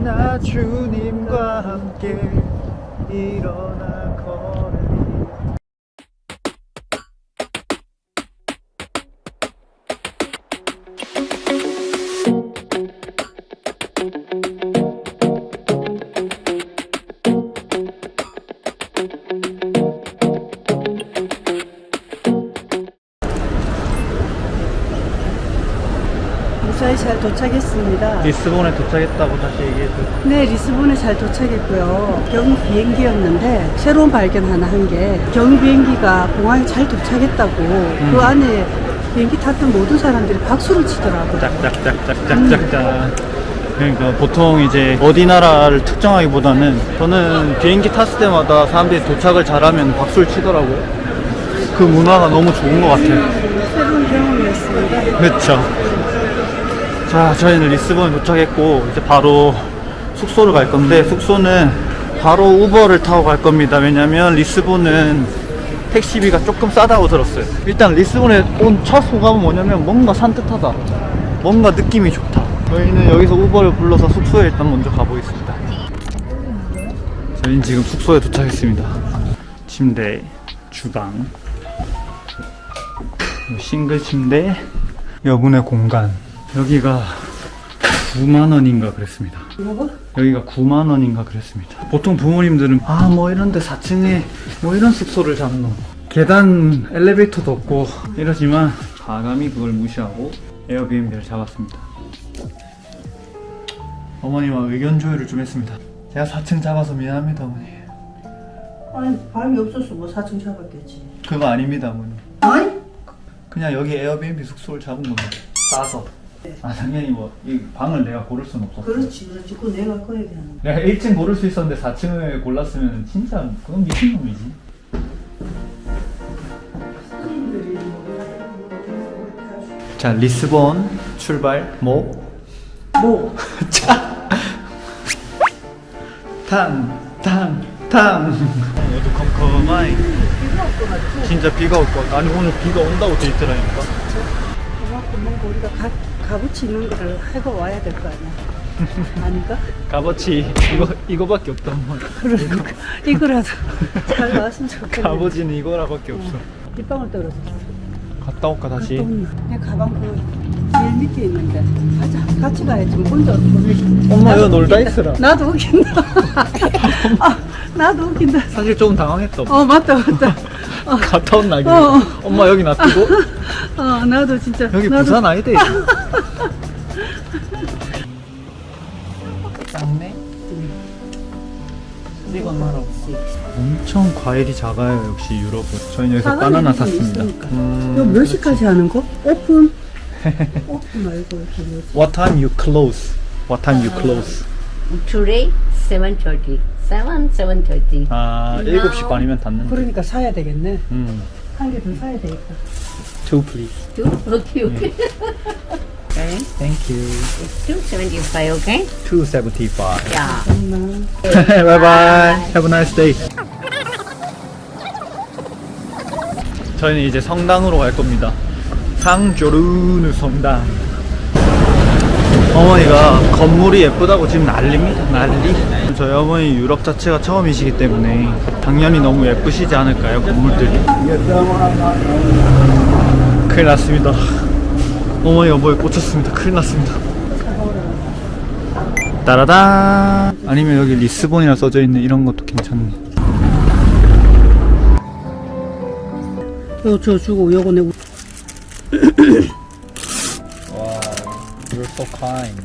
나 주님과 함께 일어나 걸으리. 무사히 잘 도착했습니다. 리스본에 도착했다고 다시 얘기해줘. 네, 리스본에 잘 도착했고요. 경유 비행기였는데 새로운 발견 하나 한 게 경유 비행기가 공항에 잘 도착했다고 그 안에 비행기 탔던 모든 사람들이 박수를 치더라고요. 짝짝짝짝짝짝짝. 그러니까 보통 이제 어디 나라를 특정하기보다는 저는 비행기 탔을 때마다 사람들이 도착을 잘하면 박수를 치더라고요. 그 문화가 너무 좋은 것 같아요. 새로운 경험이었습니다. 그렇죠. 자, 저희는 리스본에 도착했고 이제 바로 숙소를 갈 건데, 숙소는 바로 우버를 타고 갈 겁니다. 왜냐면 리스본은 택시비가 조금 싸다고 들었어요. 일단 리스본에 온 첫 소감은 뭐냐면 뭔가 산뜻하다, 뭔가 느낌이 좋다. 저희는 여기서 우버를 불러서 숙소에 일단 먼저 가보겠습니다. 저희는 지금 숙소에 도착했습니다. 침대, 주방, 싱글 침대, 여분의 공간. 여기가 9만원인가 그랬습니다. 뭐가? 여기가 9만원인가 그랬습니다. 보통 부모님들은 뭐 이런데 4층에 뭐 이런 숙소를 잡노, 계단 엘리베이터도 없고 이러지만 과감히 그걸 무시하고 에어비앤비를 잡았습니다. 어머니와 의견 조율을 좀 했습니다. 제가 4층 잡아서 미안합니다, 어머니. 아니, 방이 없어서 뭐 4층 잡았겠지. 그거 아닙니다, 어머니. 아니? 그냥 여기 에어비앤비 숙소를 잡은 겁니다. 싸서. 당연히 뭐 이 방을 내가 고를 순 없었어. 그렇지. 그거 내가 그 얘기하는 내가 1층 고를 수 있었는데 4층을 골랐으면 진짜 그건 미친놈이지. 자, 리스본 출발. 뭐? 자, 탕. 어두컴컴하이. 진짜 비가 올 것 같아. 아니, 오늘 비가 온다고 돼 있더라니까. 그만큼 뭔가 우리가 값어치 있는 거를 하고 와야 될 거 아니야. 아닌가? 값어치 이거밖에 없단 말이야. 그러니까 이거라도 잘 나왔으면 좋겠네. 값어치는 이거라밖에 없어. 빗방울 떨어졌어. 갔다 올까 다시? 내 가방 그 제일 밑에 있는데 가자. 같이 가야지. 뭐 혼자 어떻게? 엄마 이거 놀다 있으라. 나도 웃긴다. 나도 웃긴다. 사실 조금 당황했어. 맞다. 갔다 온 낙이. 어. 엄마 여기 놔두고. 나도 진짜. 여기 나도. 부산 아이대. 작네. 이건 말하고. 엄청 과일이 작아요, 역시 유럽은. 저희는 여기서 바나나 샀습니다. 이거 몇 시까지 하는 거? 오픈? 오픈 말고 이렇게 뭐지? What time you close? What time you close? Today 7:30. 7:30. 7시 반이면 닫는데. 그러니까 사야 되겠네. 한 개 더 사야 되겠다. Two please. Two? Okay, okay. Okay. Thank you. It's 275, okay? 275. Yeah. Bye bye. Have a nice day. 저희는 이제 성당으로 갈 겁니다. 상조르누 성당. 어머니가 건물이 예쁘다고 지금 난립니다. 난리. 저희 어머니 유럽 자체가 처음이시기 때문에 당연히 너무 예쁘시지 않을까요, 건물들이? 큰일 났습니다. 어머니가 뭐에 꽂혔습니다. 큰일 났습니다. 따라단. 아니면 여기 리스본이라 써져 있는 이런 것도 괜찮네. 저 주고 요거 내고. Wow, you're so kind.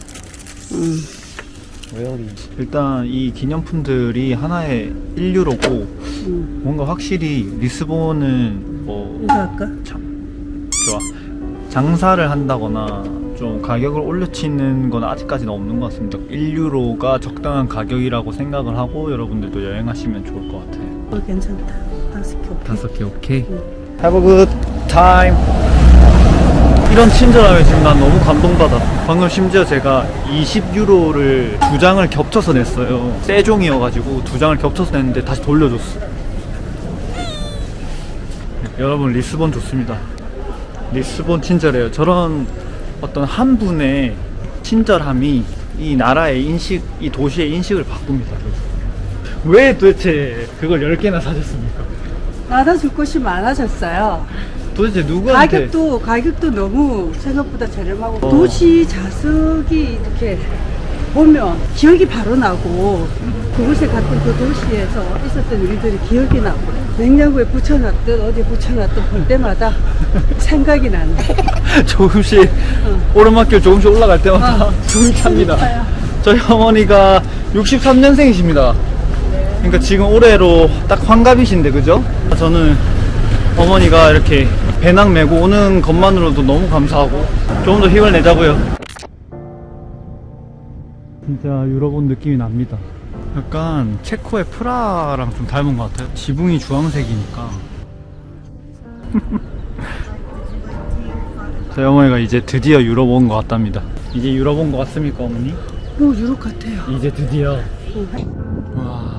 Really. 일단 이 기념품들이 하나에 1유로고 뭔가 확실히 리스본은 뭐 이거 할까? 참 좋아. 장사를 한다거나 좀 가격을 올려치는 건 아직까지는 없는 것 같습니다. 1유로가 적당한 가격이라고 생각을 하고 여러분들도 여행하시면 좋을 것 같아요. 괜찮다. 5개 오케이. 5개 오케이. Have a good time. 이런 친절함에 지금 난 너무 감동받아. 방금 심지어 제가 20유로를 2장을 겹쳐서 냈어요. 세종이어가지고 2장을 겹쳐서 냈는데 다시 돌려줬어. 여러분, 리스본 좋습니다. 리스본 친절해요. 저런 어떤 한 분의 친절함이 이 나라의 인식, 이 도시의 인식을 바꿉니다. 왜 도대체 그걸 10개나 사셨습니까? 나눠줄 곳이 많아졌어요. 도대체 누구한테? 가격도 너무 생각보다 저렴하고 도시 자석이 이렇게 보면 기억이 바로 나고 그곳에 갔던 그 도시에서 있었던 일들이 기억이 나고 냉장고에 붙여놨든 어디에 붙여놨든 볼 때마다 생각이 나는 조금씩 오르막길 조금씩 올라갈 때마다 숨이 찹니다. 진짜요. 저희 어머니가 63년생이십니다. 그러니까 지금 올해로 딱 환갑이신데 그죠? 저는 어머니가 이렇게 배낭 메고 오는 것만으로도 너무 감사하고 조금 더 힘을 내자고요. 진짜 유럽 온 느낌이 납니다. 약간 체코의 프라랑 좀 닮은 것 같아요. 지붕이 주황색이니까. 저희 어머니가 이제 드디어 유럽 온 것 같답니다. 이제 유럽 온 것 같습니까, 어머니? 유럽 같아요. 이제 드디어. 와.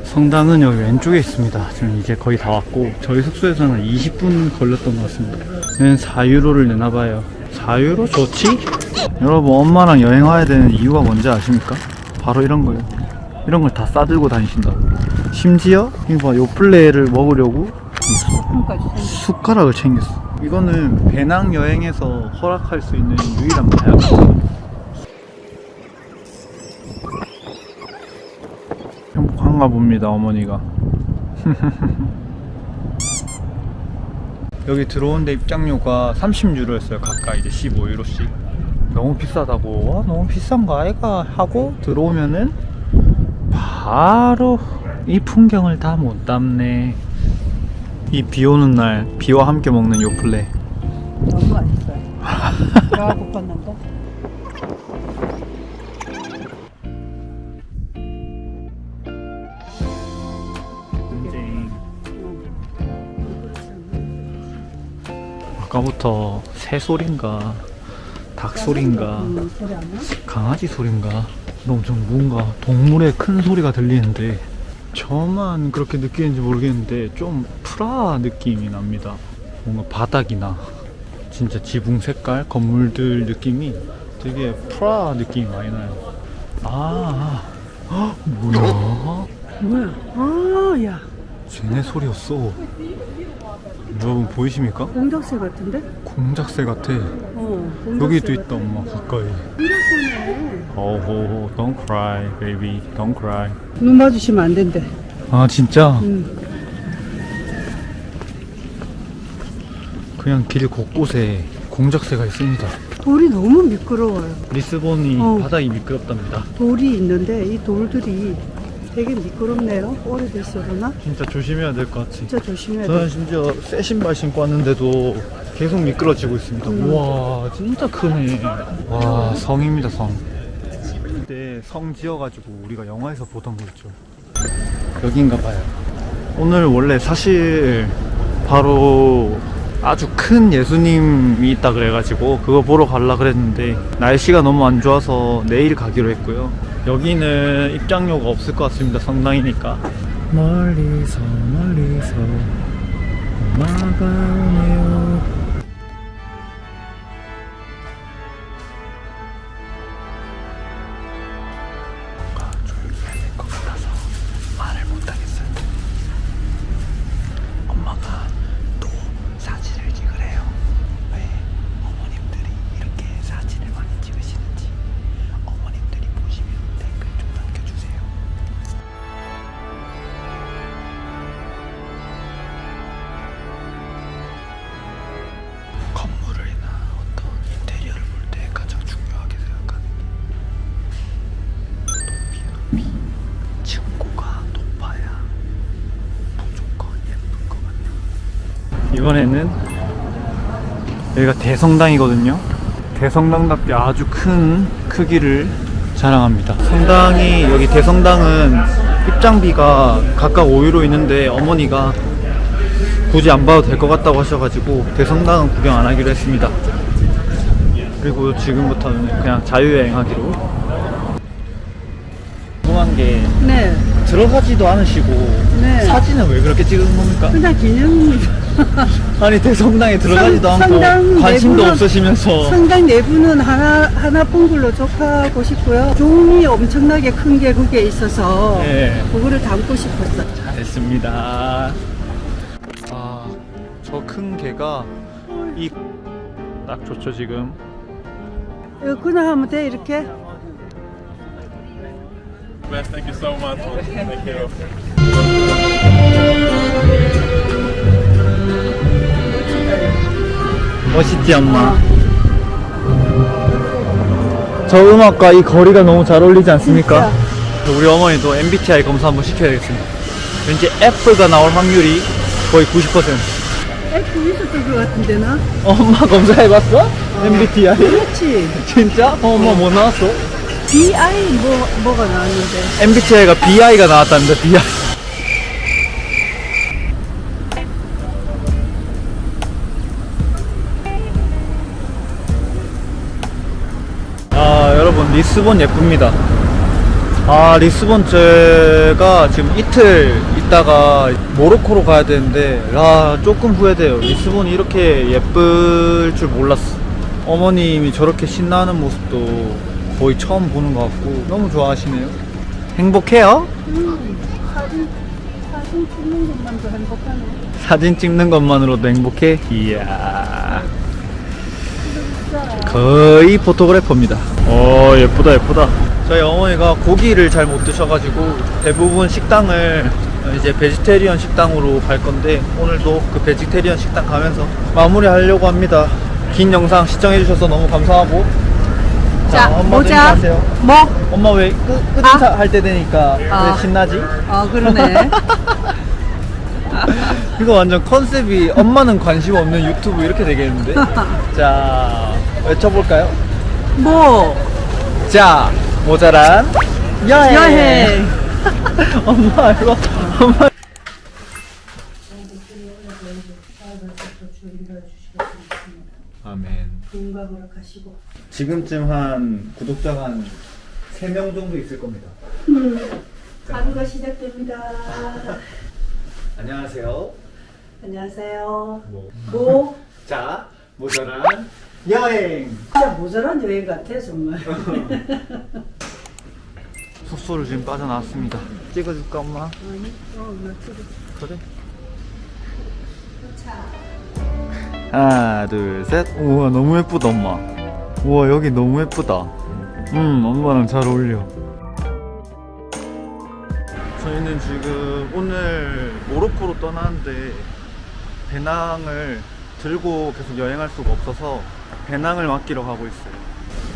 성당은 여기 왼쪽에 있습니다. 지금 이제 거의 다 왔고 저희 숙소에서는 20분 걸렸던 것 같습니다. 얘는 4유로를 내나봐요. 4유로? 좋지? 여러분 엄마랑 여행 와야 되는 이유가 뭔지 아십니까? 바로 이런 거예요. 이런 걸 다 싸들고 다니신다고. 심지어 이거 봐, 요플레를 먹으려고 숟가락을 챙겼어. 이거는 배낭 여행에서 허락할 수 있는 유일한 마약 같아요. 행복한가 봅니다, 어머니가. 여기 들어오는데 입장료가 30유로였어요. 각각 이제 15유로씩. 너무 비싸다고. 와, 너무 비싼 거 아이가? 하고 들어오면은 바로 이 풍경을 다 못 담네. 이 비 오는 날 비와 함께 먹는 요플레. 너무 맛있어요. 배가 고팠는데. 아까부터 새 소린가 닭 소린가 소리 안 나? 강아지 소린가 너무 좀 뭔가 동물의 큰 소리가 들리는데 저만 그렇게 느끼는지 모르겠는데 좀 프라 느낌이 납니다. 뭔가 바닥이나 진짜 지붕 색깔 건물들 느낌이 되게 프라 느낌이 많이 나요. 뭐야? 아, 야. 쟤네 소리였어. 여러분 보이십니까? 공작새 같은데? 공작새 같아. 공작새 여기도 같아. 있다 엄마 가까이. 공작새네. Oh, don't cry, baby, don't cry. 눈 마주치면 안 된대. 아 진짜? 응. 그냥 길 곳곳에 공작새가 있습니다. 돌이 너무 미끄러워요. 리스본이 어. 바닥이 미끄럽답니다. 돌이 있는데 이 돌들이 되게 미끄럽네요. 오래돼서 그러나? 진짜 조심해야 될 것 같지. 진짜 조심해야 저는 돼. 심지어 새 신발 신고 왔는데도 계속 미끄러지고 있습니다. 우와 진짜 크네. 와 성입니다 성. 그때 성 지어가지고 우리가 영화에서 보던 거 있죠. 여긴가 봐요. 오늘 원래 사실 바로 아주 큰 예수님이 있다 그래가지고 그거 보러 가려 그랬는데 날씨가 너무 안 좋아서 내일 가기로 했고요. 여기는 입장료가 없을 것 같습니다. 성당이니까. 멀리서 엄마가 오네요. 뭔가 조용히 해야 될 것 같아서 말을 못하겠어요. 엄마가 또 사진을 찍으래요. 왜 어머님들이 이렇게 사진을 많이 찍으시는지 어머님들이 보시면 댓글 좀 남겨주세요. 건물이나 어떤 인테리어를 볼 때 가장 중요하게 생각하는 게 높이 층고가 높아야 무조건 예쁜 것 같아요. 이번에는 여기가 대성당이거든요. 대성당답게 아주 큰 크기를 자랑합니다. 성당이 여기 대성당은 입장비가 각각 5유로 있는데 어머니가 굳이 안 봐도 될 것 같다고 하셔가지고 대성당은 구경 안 하기로 했습니다. 그리고 지금부터는 그냥 자유여행하기로. 궁금한 게 네. 들어가지도 않으시고 네. 사진은 왜 그렇게 찍은 겁니까? 그냥 기념입니다. 아니 대성당에 들어가지도 않고 성당 관심도 내부는- 없으시면서 성당 내부는 하나 폰글로 족하고 싶고요. 종이 엄청나게 큰 게 그게 있어서 네. 그거를 담고 싶었어요. 잘했습니다. 아, 저 큰 개가 이 딱 좋죠 지금. 이거 그냥 하면 돼 이렇게? Thank you so much. Thank you. 멋있지 엄마? 저 음악과 이 거리가 너무 잘 어울리지 않습니까? 우리 어머니도 MBTI 검사 한번 시켜야겠습니다. 왠지 F가 나올 확률이 거의 90%. F 있었던 것 같은데 나? 엄마 검사해봤어? MBTI? 그렇지. 진짜? 엄마 뭐 나왔어? BI 뭐가 나왔는데? MBTI가 BI가 나왔다는데 BI. 아 여러분 리스본 예쁩니다. 아 리스본 제가 지금 이틀 있다가 모로코로 가야 되는데 아 조금 후회돼요. 리스본이 이렇게 예쁠 줄 몰랐어. 어머님이 저렇게 신나는 모습도 거의 처음 보는 것 같고 너무 좋아하시네요. 행복해요? 사진 찍는 것만도 행복하네. 사진 찍는 것만으로도 행복해? 이야 거의 포토그래퍼입니다. 예쁘다 예쁘다. 저희 어머니가 고기를 잘 못 드셔가지고 대부분 식당을 이제 베지테리언 식당으로 갈 건데 오늘도 그 베지테리언 식당 가면서 마무리 하려고 합니다. 긴 영상 시청해 주셔서 너무 감사하고 자, 엄마도 모자. 인사하세요. 뭐? 엄마 왜 끝인사 할 때 되니까 아. 왜 신나지? 그러네. 이거 완전 컨셉이 엄마는 관심 없는 유튜브 이렇게 되겠는데? 자, 외쳐볼까요? 뭐? 자, 모자란 여행! 여행. 엄마, 이거, 엄마. 아멘. 건강으로 가시고. 지금쯤 한 구독자가 한 3명 정도 있을 겁니다. 하루가 시작됩니다. 안녕하세요. 안녕하세요. 뭐. 뭐? 자, 모자란 여행! 진짜 모자란 여행 같아 정말. 숙소를 지금 빠져나왔습니다. 찍어줄까 엄마? 그래. 하나 둘 셋. 우와 너무 예쁘다 엄마. 우와 여기 너무 예쁘다. 엄마랑 잘 어울려. 저희는 지금 오늘 모로코로 떠나는데 배낭을 들고 계속 여행할 수가 없어서 배낭을 맡기러 가고 있어요.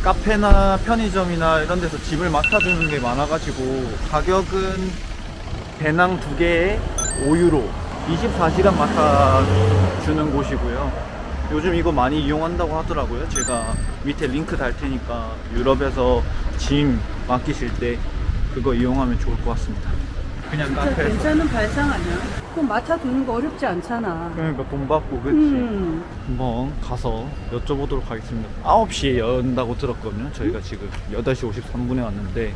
카페나 편의점이나 이런 데서 짐을 맡아주는 게 많아가지고 가격은 배낭 2개에 5유로 24시간 맡아주는 곳이고요. 요즘 이거 많이 이용한다고 하더라고요. 제가 밑에 링크 달 테니까 유럽에서 짐 맡기실 때 그거 이용하면 좋을 것 같습니다. 그냥 진짜 카페에서 괜찮은 발상 아니야? 그거 맡아두는 거 어렵지 않잖아. 그러니까 돈 받고 그치. 한번 가서 여쭤보도록 하겠습니다. 9시에 연다고 들었거든요. 저희가 지금 8시 53분에 왔는데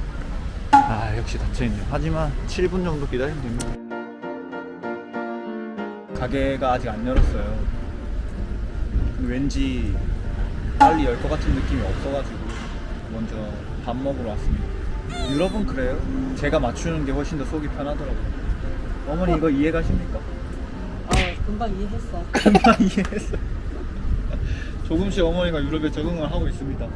역시 닫혀있네요. 하지만 7분 정도 기다리면 됩니다. 가게가 아직 안 열었어요. 왠지 빨리 열 것 같은 느낌이 없어가지고 먼저 밥 먹으러 왔습니다. 유럽은 그래요. 제가 맞추는 게 훨씬 더 속이 편하더라고요. 어머니 이거 이해 가십니까? 금방 이해했어. 금방 이해했어요. 조금씩 어머니가 유럽에 적응을 하고 있습니다.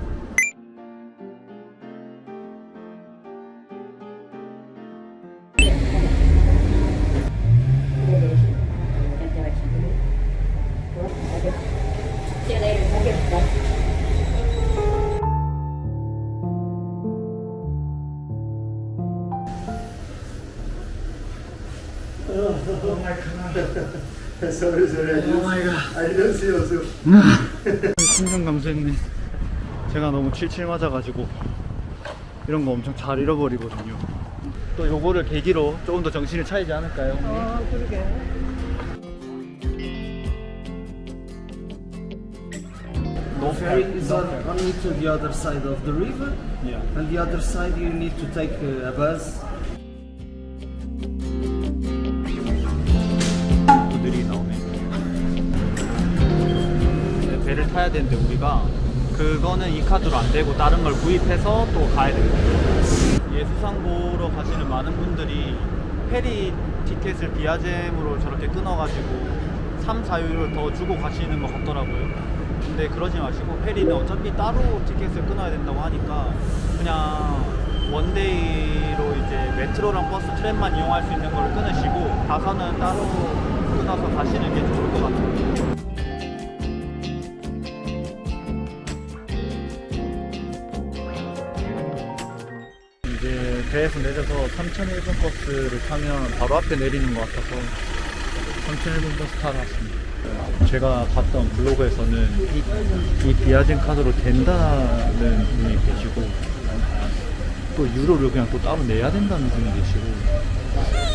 Sorry, Oh my god. I didn't see you. 심장 감소했네. 제가 너무 칠칠 맞아가지고 이런 거 엄청 잘 잃어버리거든요. 또 요거를 계기로 조금 더 정신을 차리지 않을까요? 그러게. No ferry is only to the other side of the river, Yeah. and the other side you need to take a bus. 들이 나오네. 네, 배를 타야 되는데 우리가 그거는 이 카드로 안 되고 다른 걸 구입해서 또 가야 됩니다. 예수상 보러 가시는 많은 분들이 페리 티켓을 비아잼으로 저렇게 끊어가지고 3, 4유로 더 주고 가시는 것 같더라고요. 근데 그러지 마시고 페리는 어차피 따로 티켓을 끊어야 된다고 하니까 그냥 원데이로 이제 메트로랑 버스 트램만 이용할 수 있는 걸 끊으시고 가서는 따로 끊어서 가시는 게 좋을 것 같아요. 이제 배에서 내려서 3001번 버스를 타면 바로 앞에 내리는 것 같아서 3001번 버스 타러 왔습니다. 제가 봤던 블로그에서는 이 비아젠 카드로 된다는 분이 계시고 또 유로를 그냥 또 따로 내야 된다는 분이 계시고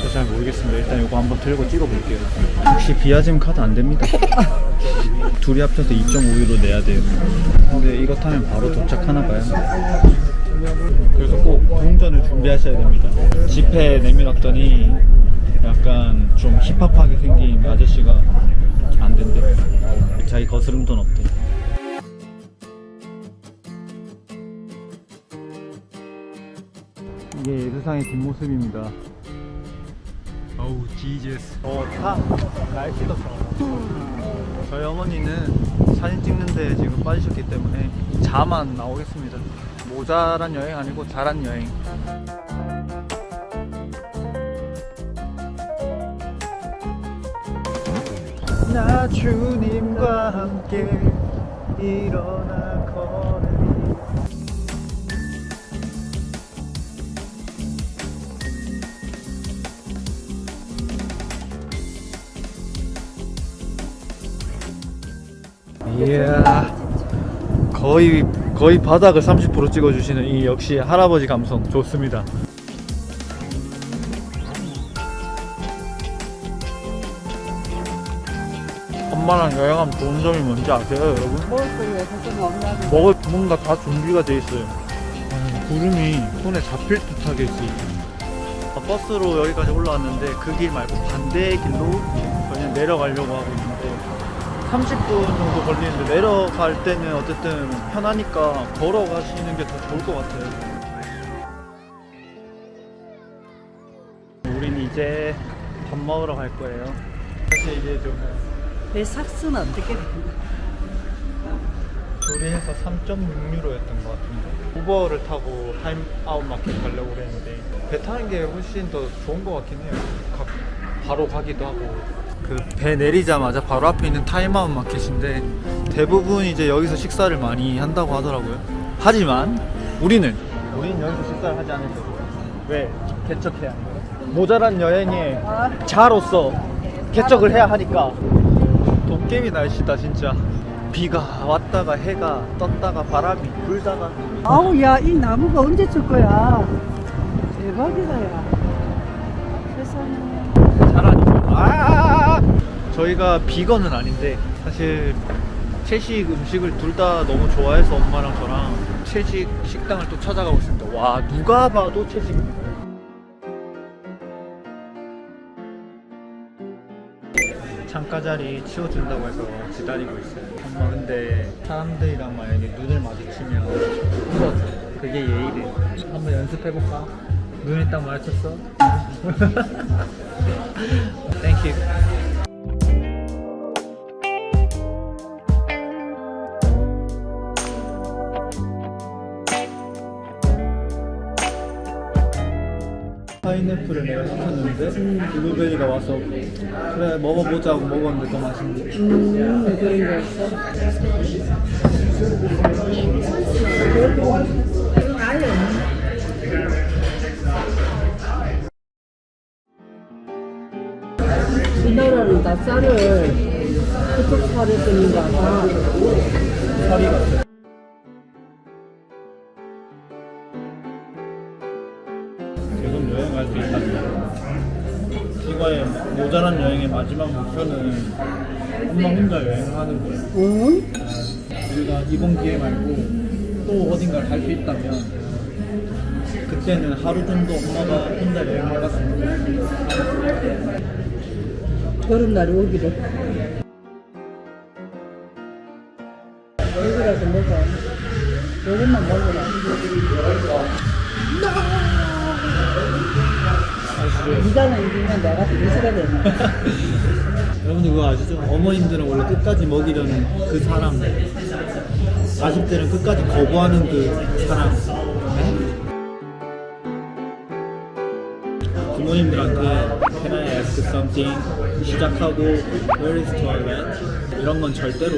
저 잘 모르겠습니다. 일단 이거 한번 들고 찍어볼게요. 혹시 비아젠 카드 안 됩니다. 둘이 합쳐서 2.5유로 내야 돼요. 근데 이거 타면 바로 도착하나 봐요. 그래서 꼭 동전을 준비하셔야 됩니다. 지폐 내밀었더니 약간 좀 힙합하게 생긴 아저씨가 안 된대. 자기 거스름 돈 없대. 이게 예수상의 뒷모습입니다. 어우 지저스. 차 날씨도 좋아. 저희 어머니는 사진 찍는데 지금 빠지셨기 때문에 자만 나오겠습니다. 모자란 여행 아니고 잘한 여행. 나 주님과 함께 일어나 걸으리. 이야, 거의 바닥을 30% 찍어주시는 이 역시 할아버지 감성 좋습니다. 엄마랑 여행하면 좋은 점이 뭔지 아세요, 여러분? 먹을 거에 걱정 없나요? 먹을 뭔가 다 준비가 돼 있어요. 구름이 손에 잡힐 듯하게 있어요. 버스로 여기까지 올라왔는데 그 길 말고 반대의 길로 그냥 내려가려고 하고 있는데 30분 정도 걸리는데 내려갈 때는 어쨌든 편하니까 걸어가시는 게 더 좋을 것 같아요. 우린 이제 밥 먹으러 갈 거예요. 사실 이제 좀 내 삭스는 어떻게 되나? 조리해서 3.6유로였던 것 같은데 우버를 타고 타임아웃 마켓 가려고 그랬는데 배 타는 게 훨씬 더 좋은 것 같긴 해요. 바로 가기도 하고 그 배 내리자마자 바로 앞에 있는 타임아웃 마켓인데 대부분 이제 여기서 식사를 많이 한다고 하더라고요. 하지만 우리는 여기서 식사를 하지 않을 거예요. 왜? 개척해야 합니다. 모자란 여행의 자로서 개척을 해야 하니까. 도깨비 날씨다 진짜. 비가 왔다가 해가 떴다가 바람이 불다가. 아우, 야, 이 나무가 언제 줄 거야? 대박이다, 야. 세상에. 잘하니까. 저희가 비건은 아닌데 사실 채식 음식을 둘 다 너무 좋아해서 엄마랑 저랑 채식 식당을 또 찾아가고 있습니다. 와, 누가 봐도 채식입니다. 창가 자리 치워준다고 해서 기다리고 있어요. 엄마 근데 사람들이랑 만약에 눈을 마주치면 풀어줘. 그게 예의래. 한번 연습해볼까? 눈에 딱 마주쳤어? 땡큐. 파인애플을 내가 시켰는데 블루베리가 와서 그래 먹어보자고 먹었는데 더 맛있네. 그런 거였어? 우리나라는 다 쌀을 그쪽 쌀을 쓰는 거 같아. 파리 같아. 계속 여행할 수 있답니다. 이거의 모자란 여행의 마지막 목표는 엄마 혼자 여행을 하는 거예요. 응? 우리가 이번 기회 말고 또 어딘가를 갈 수 있다면 그때는 하루 정도 엄마가 혼자 여행을 갔으면 여름날이 오기를. 여기라도 먹어. 요것만 먹어라. 이자는 이기면 내가 되게 싫어야 되나? 여러분들 그거 아시죠? 어머님들은 원래 끝까지 먹이려는 그 사랑, 자식들은 끝까지 거부하는 그 사랑. 부모님들한테 Can I ask something? 시작하고 Where is toilet? 이런 건 절대로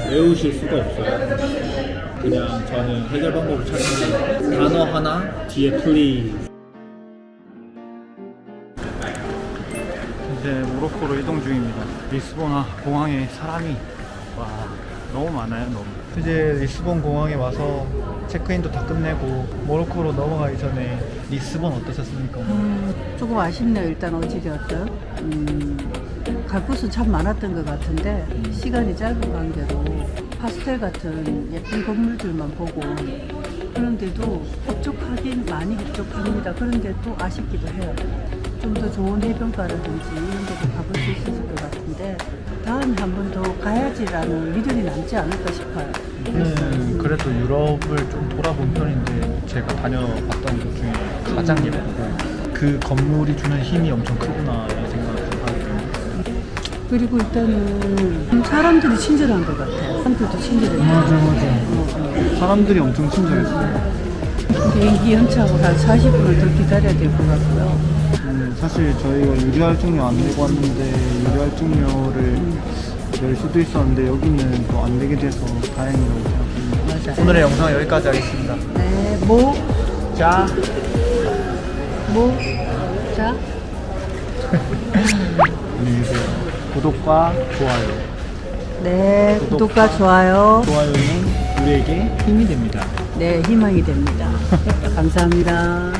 외우실 수가 없어요. 그냥 저는 해결 방법을 찾는 게 단어 하나 뒤에 please. 이제 모로코로 이동 중입니다. 리스본아 공항에 사람이 와 너무 많아요. 너무. 이제 리스본 공항에 와서 체크인도 다 끝내고 모로코로 넘어가기 전에 리스본 어떠셨습니까? 조금 아쉽네요. 일단 어찌되었든 갈 곳은 참 많았던 것 같은데 시간이 짧은 관계로 파스텔 같은 예쁜 건물들만 보고 그런데도 흡족하긴 많이 흡족합니다. 그런데 또 아쉽기도 해요. 좀 더 좋은 해변가라든지 이런 데도 가볼 수 있을 것 같은데 다음에 한 번 더 가야지라는 믿음이 남지 않을까 싶어요. 그래도 유럽을 좀 돌아본 편인데 제가 다녀봤던 곳 중에 가장 예쁘고 그 건물이 주는 힘이 엄청 크구나 이런 생각을 좀 하거든요. 그리고 일단은 사람들이 친절한 것 같아요. 사람들도 친절해요. 맞아. 사람들이 엄청 친절했어요. 비행기 연착을 한 40분을 더 기다려야 될 것 같고요. 사실 저희가 유료할증료 안 내고 왔는데 유료할증료를 낼 수도 있었는데 여기는 또 안 내게 돼서 다행이라고 생각합니다. 맞아요. 오늘의 영상은 여기까지 하겠습니다. 네, 자. 자. 안녕히 계세요. 구독과 좋아요. 네, 구독과 좋아요. 좋아요는 우리에게 힘이 됩니다. 네, 희망이 됩니다. 감사합니다.